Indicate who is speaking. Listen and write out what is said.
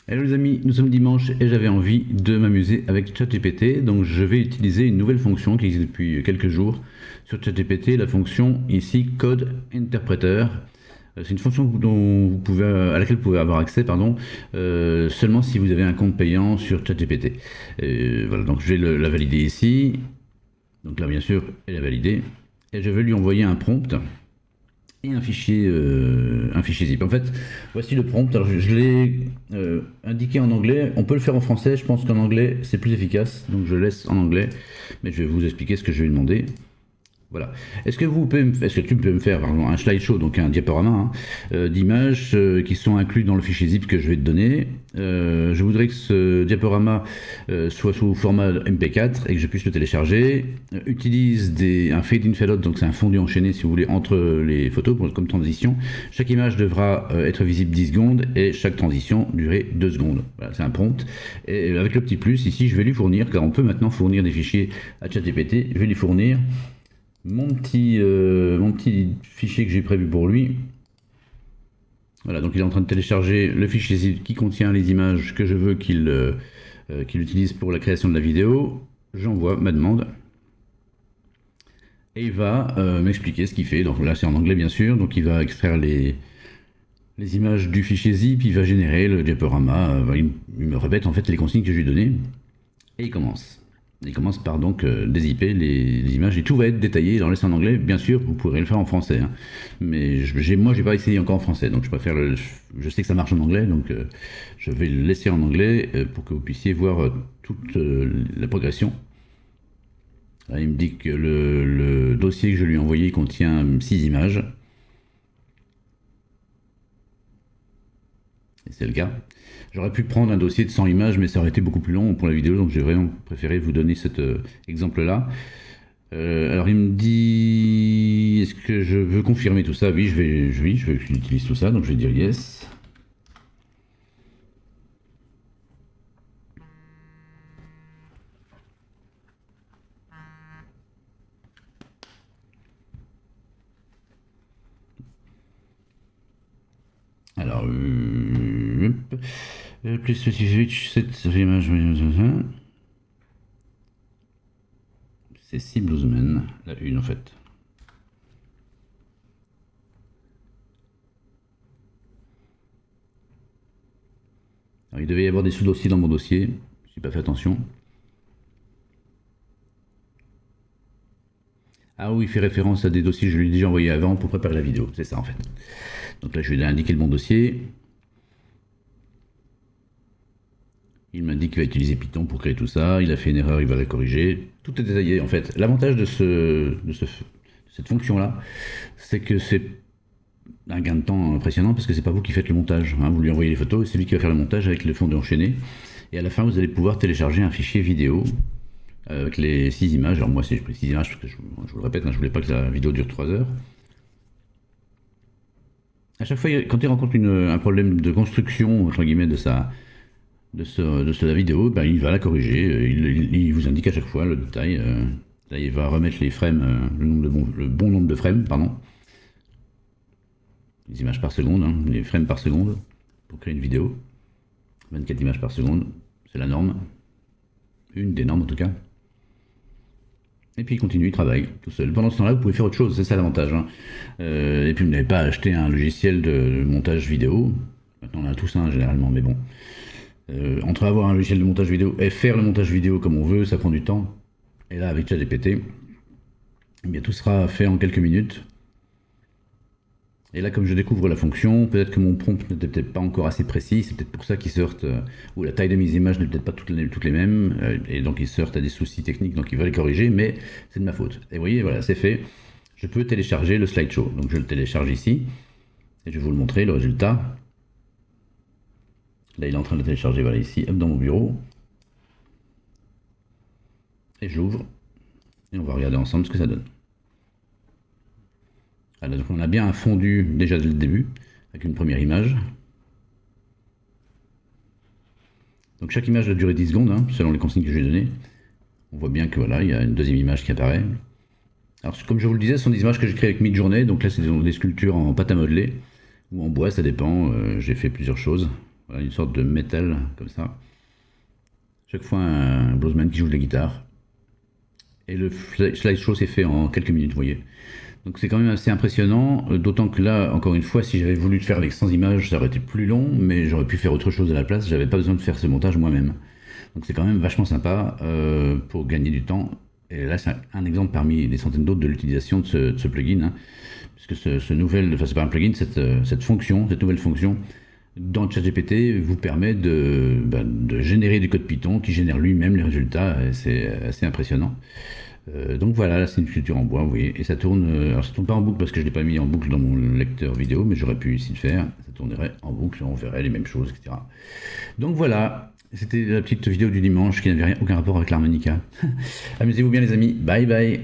Speaker 1: Hello les amis, nous sommes dimanche et j'avais envie de m'amuser avec ChatGPT, donc je vais utiliser une nouvelle fonction qui existe depuis quelques jours sur ChatGPT, la fonction ici Code Interpreter. C'est une fonction à laquelle vous pouvez avoir accès seulement si vous avez un compte payant sur ChatGPT. Voilà, donc je vais la valider ici. Donc là bien sûr elle est validée et je vais lui envoyer un prompt et un fichier zip. En fait, voici le prompt. Alors, je l'ai indiqué en anglais. On peut le faire en français. Je pense qu'en anglais, c'est plus efficace. Donc, je laisse en anglais. Mais je vais vous expliquer ce que je vais lui demander. Voilà. Est-ce que tu peux me faire pardon, un slideshow, donc un diaporama d'images qui sont inclus dans le fichier zip que je vais te donner. Je voudrais que ce diaporama soit sous format MP4 et que je puisse le télécharger. Utilise un fade in fade out, donc c'est un fondu enchaîné si vous voulez entre les photos comme transition. Chaque image devra être visible 10 secondes et chaque transition durer 2 secondes. Voilà, c'est un prompt. Et avec le petit plus ici, je vais lui fournir, car on peut maintenant fournir des fichiers à ChatGPT, je vais lui fournir mon petit fichier que j'ai prévu pour lui. Voilà, donc il est en train de télécharger le fichier zip qui contient les images que je veux qu'il utilise pour la création de la vidéo. J'envoie ma demande et il va m'expliquer ce qu'il fait. Donc là c'est en anglais bien sûr, donc il va extraire les images du fichier zip, il va générer le diaporama, il me répète en fait les consignes que je lui ai données et il commence. Il commence par donc dézipper les images et tout va être détaillé. Alors là c'est en anglais, bien sûr, vous pourrez le faire en français. Hein. Mais moi j'ai pas essayé encore en français, donc je préfère je sais que ça marche en anglais, donc je vais le laisser en anglais pour que vous puissiez voir toute la progression. Là, il me dit que le dossier que je lui ai envoyé contient 6 images. Et c'est le cas. J'aurais pu prendre un dossier de 100 images, mais ça aurait été beaucoup plus long pour la vidéo, donc j'ai vraiment préféré vous donner cet exemple-là. Alors il me dit, est-ce que je veux confirmer tout ça? Oui, je veux qu'il utilise tout ça, donc je vais dire yes. Alors, plus spécifique, cette image, c'est 6 bluesmen, la une en fait. Alors, il devait y avoir des sous-dossiers dans mon dossier, je n'ai pas fait attention. Ah oui, il fait référence à des dossiers que je lui ai déjà envoyés avant pour préparer la vidéo, c'est ça en fait. Donc là je vais lui indiquer le bon dossier. Il m'indique qu'il va utiliser Python pour créer tout ça, il a fait une erreur, il va la corriger. Tout est détaillé en fait. L'avantage de cette fonction là, c'est que c'est un gain de temps impressionnant parce que c'est pas vous qui faites le montage. Hein. Vous lui envoyez les photos et c'est lui qui va faire le montage avec le fondu enchaîné. Et à la fin vous allez pouvoir télécharger un fichier vidéo avec les 6 images. Alors moi j'ai pris 6 images parce que je vous le répète, hein, je voulais pas que la vidéo dure 3 heures. À chaque fois, quand il rencontre un problème de construction, entre guillemets, de la vidéo, ben, il va la corriger. Il vous indique à chaque fois le détail. Là, il va remettre les frames, le bon nombre de frames, pardon. Les images par seconde, hein, les frames par seconde, pour créer une vidéo. 24 images par seconde, c'est la norme. Une des normes en tout cas. Et puis il continue, il travaille tout seul. Pendant ce temps-là, vous pouvez faire autre chose, c'est ça l'avantage. Hein. Et puis vous n'avez pas acheté un logiciel de montage vidéo. Maintenant on a tout ça généralement, mais bon. Entre avoir un logiciel de montage vidéo et faire le montage vidéo comme on veut, ça prend du temps. Et là, avec ChatGPT, eh bien, tout sera fait en quelques minutes. Et là, comme je découvre la fonction, peut-être que mon prompt n'était peut-être pas encore assez précis, c'est peut-être pour ça qu'il se heurte, ou la taille de mes images n'est peut-être pas toutes les mêmes, et donc il se heurte à des soucis techniques, donc il va les corriger, mais c'est de ma faute. Et vous voyez, voilà, c'est fait. Je peux télécharger le slideshow. Donc je le télécharge ici, et je vais vous le montrer, le résultat. Là, il est en train de le télécharger, voilà, ici, hop, dans mon bureau. Et j'ouvre, et on va regarder ensemble ce que ça donne. Alors, donc on a bien un fondu déjà dès le début, avec une première image. Donc chaque image doit durer 10 secondes, hein, selon les consignes que je lui ai données. On voit bien que voilà, il y a une deuxième image qui apparaît. Alors comme je vous le disais, ce sont des images que j'ai créées avec Midjourney, donc là c'est des sculptures en pâte à modeler, ou en bois, ça dépend, j'ai fait plusieurs choses. Voilà, une sorte de métal comme ça. Chaque fois un bluesman qui joue de la guitare. Et le slideshow s'est fait en quelques minutes, vous voyez. Donc c'est quand même assez impressionnant, d'autant que là, encore une fois, si j'avais voulu le faire avec 100 images, ça aurait été plus long, mais j'aurais pu faire autre chose à la place, j'avais pas besoin de faire ce montage moi-même. Donc c'est quand même vachement sympa pour gagner du temps. Et là, c'est un exemple parmi des centaines d'autres de l'utilisation de ce plugin, hein, puisque ce nouvel, enfin c'est pas un plugin, cette fonction, cette nouvelle fonction dans ChatGPT vous permet de générer du code Python qui génère lui-même les résultats, et c'est assez impressionnant. Donc voilà, là c'est une sculpture en bois, vous voyez, et ça tourne, alors ça tourne pas en boucle parce que je l'ai pas mis en boucle dans mon lecteur vidéo, mais j'aurais pu ici le faire, ça tournerait en boucle, on verrait les mêmes choses, etc. Donc voilà, c'était la petite vidéo du dimanche qui n'avait aucun rapport avec l'harmonica. Amusez-vous bien les amis, bye bye.